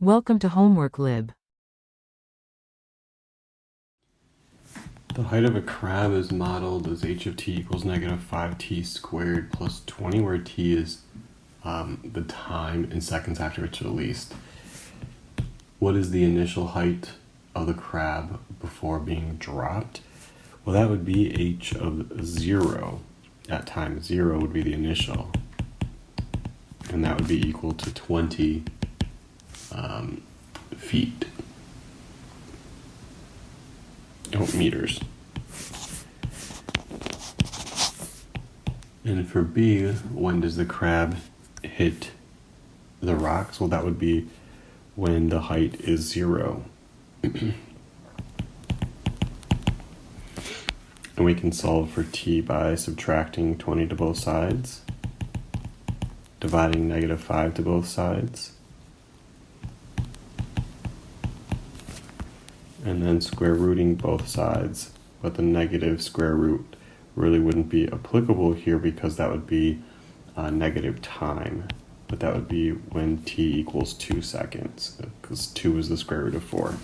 Welcome to Homework Lib. The height of a crab is modeled as h of t equals negative 5t squared plus 20, where t is the time in seconds after it's released. What is the initial height of the crab before being dropped? Well, that would be h of 0. At time 0 would be the initial. And that would be equal to 20 feet. Meters. And for B, when does the crab hit the rocks? Well, that would be when the height is 0. And we can solve for t by subtracting 20 to both sides, dividing negative 5 to both sides, and then square rooting both sides. But the negative square root really wouldn't be applicable here because that would be negative time. But that would be when t equals 2 seconds, because 2 is the square root of 4.